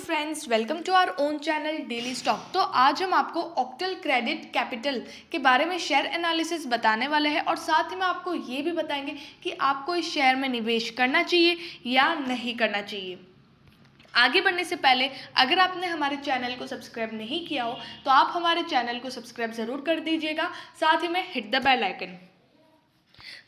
Friends, welcome to our own channel daily stock. तो आज हम आपको ऑक्टल क्रेडिट कैपिटल के बारे में शेयर एनालिसिस बताने वाले हैं और साथ ही में आपको ये भी बताएंगे कि आपको इस शेयर में निवेश करना चाहिए या नहीं करना चाहिए। आगे बढ़ने से पहले अगर आपने हमारे चैनल को सब्सक्राइब नहीं किया हो तो आप हमारे चैनल को सब्सक्राइब ज़रूर कर दीजिएगा, साथ ही में हिट द बेल आइकन।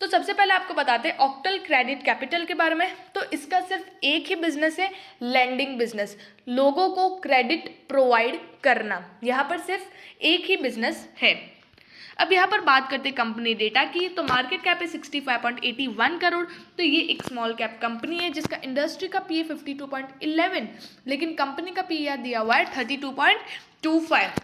तो सबसे पहले आपको बताते हैं ऑक्टल क्रेडिट कैपिटल के बारे में। तो इसका सिर्फ एक ही बिजनेस है, लेंडिंग बिजनेस, लोगों को क्रेडिट प्रोवाइड करना। यहाँ पर सिर्फ एक ही बिजनेस है। अब यहाँ पर बात करते हैं कंपनी डेटा की। तो मार्केट कैप है 65.81 करोड़। तो ये एक स्मॉल कैप कंपनी है जिसका इंडस्ट्री का पी है 52.11, लेकिन कंपनी का पी दिया हुआ है 32.25।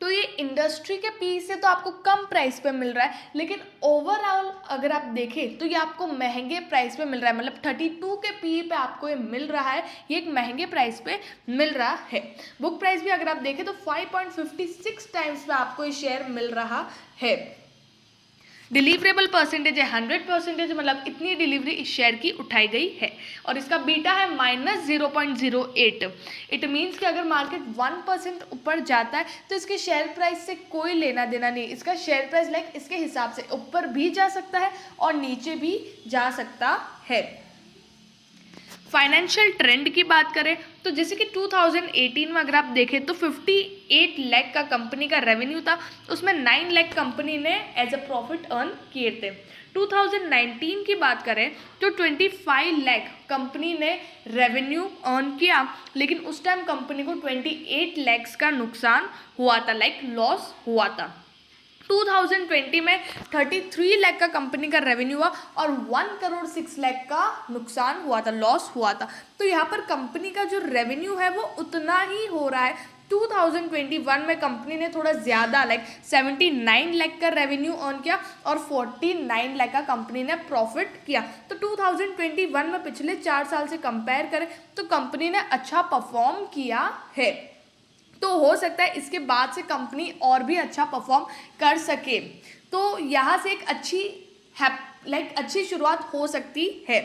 तो ये इंडस्ट्री के पी से तो आपको कम प्राइस पे मिल रहा है, लेकिन ओवरऑल अगर आप देखें तो ये आपको महंगे प्राइस पे मिल रहा है। मतलब 32 के पी पे आपको ये मिल रहा है, ये एक महंगे प्राइस पे मिल रहा है। बुक प्राइस भी अगर आप देखें तो 5.56 टाइम्स पे आपको ये शेयर मिल रहा है। डिलीवरेबल परसेंटेज है 100%, मतलब इतनी डिलीवरी इस शेयर की उठाई गई है। और इसका बीटा है -0.08। इट मीन्स कि अगर मार्केट 1% ऊपर जाता है तो इसके शेयर प्राइस से कोई लेना देना नहीं। इसका शेयर प्राइस इसके हिसाब से ऊपर भी जा सकता है और नीचे भी जा सकता है। फाइनेंशियल ट्रेंड की बात करें तो जैसे कि 2018 में अगर आप देखें तो 58 लाख का कंपनी का रेवेन्यू था, उसमें 9 लाख कंपनी ने एज अ प्रॉफिट अर्न किए थे। 2019 की बात करें तो 25 लाख कंपनी ने रेवेन्यू अर्न किया, लेकिन उस टाइम कंपनी को 28 लाख का नुकसान हुआ था, लॉस हुआ था। 2020 में 33 लाख का कंपनी का रेवेन्यू हुआ और 1 करोड़ 6 लाख का नुकसान हुआ था, लॉस हुआ था। तो यहाँ पर कंपनी का जो रेवेन्यू है वो उतना ही हो रहा है। 2021 में कंपनी ने थोड़ा ज़्यादा 79 लाख का रेवेन्यू अर्न किया और 49 लाख का कंपनी ने प्रॉफिट किया। तो 2021 में पिछले 4 साल से कंपेयर करें तो कंपनी ने अच्छा परफॉर्म किया है। तो हो सकता है इसके बाद से कंपनी और भी अच्छा परफॉर्म कर सके। तो यहाँ से एक अच्छी शुरुआत हो सकती है।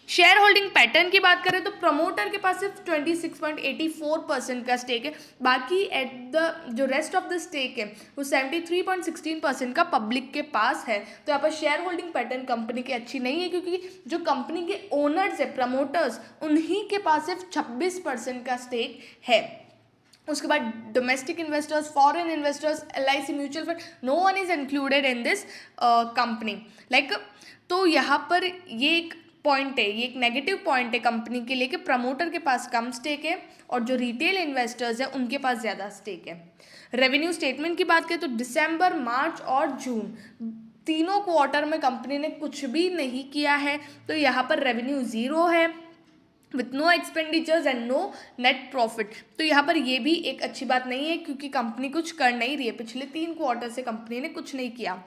शेयर होल्डिंग पैटर्न की बात करें तो प्रमोटर के पास सिर्फ 26.84% का स्टेक है, बाकी एट द जो रेस्ट ऑफ द स्टेक है वो 73.16% का पब्लिक के पास है। तो यहाँ पर शेयर होल्डिंग पैटर्न कंपनी की अच्छी नहीं है, क्योंकि जो कंपनी के ओनर्स है, प्रमोटर्स, उन्हीं के पास सिर्फ 26% का स्टेक है। उसके बाद domestic investors, foreign investors, LIC mutual fund, no one is included in this company. तो यहाँ पर ये एक पॉइंट है, ये एक नेगेटिव पॉइंट है कंपनी के लिए कि प्रमोटर के पास कम स्टेक है और जो रिटेल इन्वेस्टर्स हैं उनके पास ज़्यादा स्टेक है। रेवेन्यू स्टेटमेंट की बात करें तो दिसंबर, मार्च और जून तीनों क्वार्टर में कंपनी ने कुछ भी नहीं किया है। तो यहाँ पर रेवेन्यू ज़ीरो है with no expenditures and no net profit. तो यहाँ पर ये भी एक अच्छी बात नहीं है, क्योंकि कंपनी कुछ कर नहीं रही है। पिछले 3 क्वार्टर से कंपनी ने कुछ नहीं किया।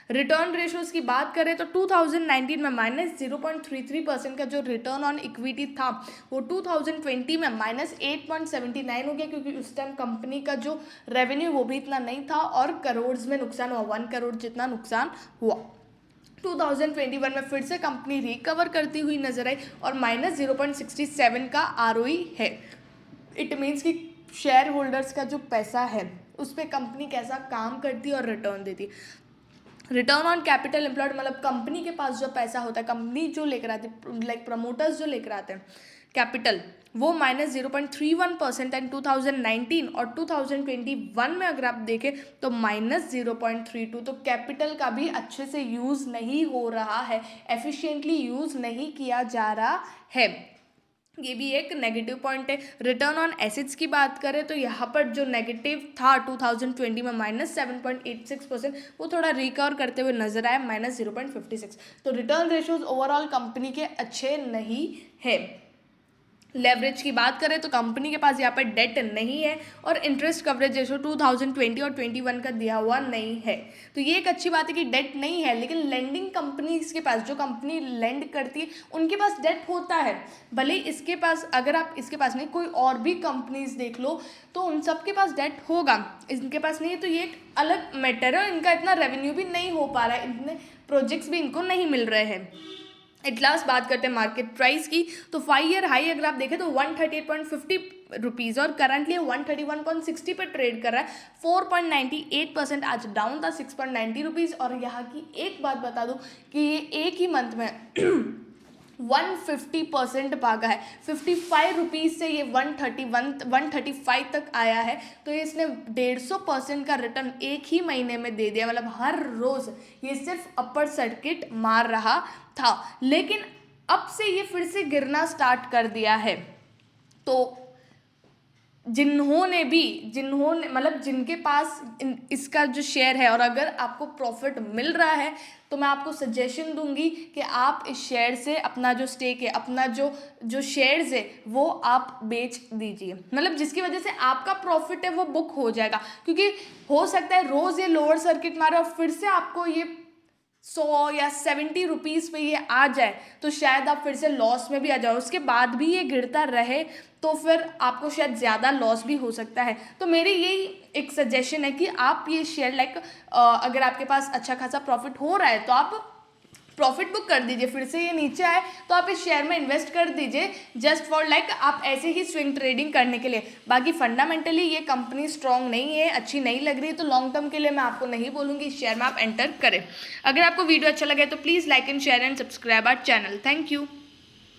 रिटर्न रेशोज़ की बात करें तो 2019 में -0.33% का जो रिटर्न ऑन इक्विटी था वो 2020 में -8.79 हो गया, क्योंकि उस टाइम कंपनी का जो रेवेन्यू वो भी इतना नहीं था और करोड़ में नुकसान हुआ, 1 करोड़ जितना नुकसान हुआ। 2021 में फिर से कंपनी रिकवर करती हुई नजर आई और -0.67 का ROE है। इट मीन्स कि शेयर होल्डर्स का जो पैसा है उस पर कंपनी कैसा काम करती है और रिटर्न देती है। रिटर्न ऑन कैपिटल एम्प्लॉयड, मतलब कंपनी के पास जो पैसा होता है, कंपनी जो लेकर आती है, प्रमोटर्स जो लेकर आते हैं कैपिटल, वो -0.31% एंड 2019 और 2021 में अगर आप देखें तो -0.32। तो कैपिटल का भी अच्छे से यूज़ नहीं हो रहा है, एफिशिएंटली यूज़ नहीं किया जा रहा है। ये भी एक नेगेटिव पॉइंट है। रिटर्न ऑन एसेट्स की बात करें तो यहाँ पर जो नेगेटिव था 2020 में -7.86%, वो थोड़ा रिकवर करते हुए नजर आया, -0.56। तो रिटर्न रेशोज ओवरऑल कंपनी के अच्छे नहीं है। लेवरेज की बात करें तो कंपनी के पास यहाँ पर डेट नहीं है और इंटरेस्ट कवरेज रेशो 2020 और 21 का दिया हुआ नहीं है। तो ये एक अच्छी बात है कि डेट नहीं है, लेकिन लेंडिंग कंपनीज के पास, जो कंपनी लेंड करती है उनके पास डेट होता है। भले इसके पास, अगर आप इसके पास नहीं, कोई और भी कंपनीज देख लो तो उन सब के पास डेट होगा, इनके पास नहीं है। तो ये एक अलग मैटर है, इनका इतना रेवेन्यू भी नहीं हो पा रहा है, इतने प्रोजेक्ट्स भी इनको नहीं मिल रहे हैं। एट लास्ट बात करते हैं मार्केट प्राइस की, तो 5 ईयर हाई अगर आप देखें तो 138.50 रुपीज़ और करंटली 131.60 पे ट्रेड कर रहा है। 4.98% आज डाउन था, 6.90 रुपीज़। और यहाँ की एक बात बता दूँ कि ये एक ही मंथ में 150% भागा है। 55 रुपीज़ से ये 135 तक आया है। तो ये इसने 150% का रिटर्न एक ही महीने में दे दिया। मतलब हर रोज़ ये सिर्फ अपर सर्किट मार रहा था, लेकिन अब से ये फिर से गिरना स्टार्ट कर दिया है। तो जिन्होंने मतलब जिनके पास इसका जो शेयर है और अगर आपको प्रॉफिट मिल रहा है, तो मैं आपको सजेशन दूंगी कि आप इस शेयर से अपना जो स्टेक है, अपना जो शेयर्स है वो आप बेच दीजिए। मतलब जिसकी वजह से आपका प्रॉफिट है वो बुक हो जाएगा, क्योंकि हो सकता है रोज़ ये लोअर सर्किट मारे और फिर से आपको ये 100 या 70 रुपीज़ पे ये आ जाए, तो शायद आप फिर से लॉस में भी आ जाओ। उसके बाद भी ये गिरता रहे तो फिर आपको शायद ज़्यादा लॉस भी हो सकता है। तो मेरी यही एक सजेशन है कि आप ये शेयर अगर आपके पास अच्छा खासा प्रॉफिट हो रहा है तो आप प्रॉफिट बुक कर दीजिए। फिर से ये नीचे आए तो आप इस शेयर में इन्वेस्ट कर दीजिए, जस्ट फॉर आप ऐसे ही स्विंग ट्रेडिंग करने के लिए। बाकी फंडामेंटली ये कंपनी स्ट्रांग नहीं है, अच्छी नहीं लग रही, तो लॉन्ग टर्म के लिए मैं आपको नहीं बोलूँगी इस शेयर में आप एंटर करें। अगर आपको वीडियो अच्छा लगे तो please like and share and subscribe our channel. Thank you.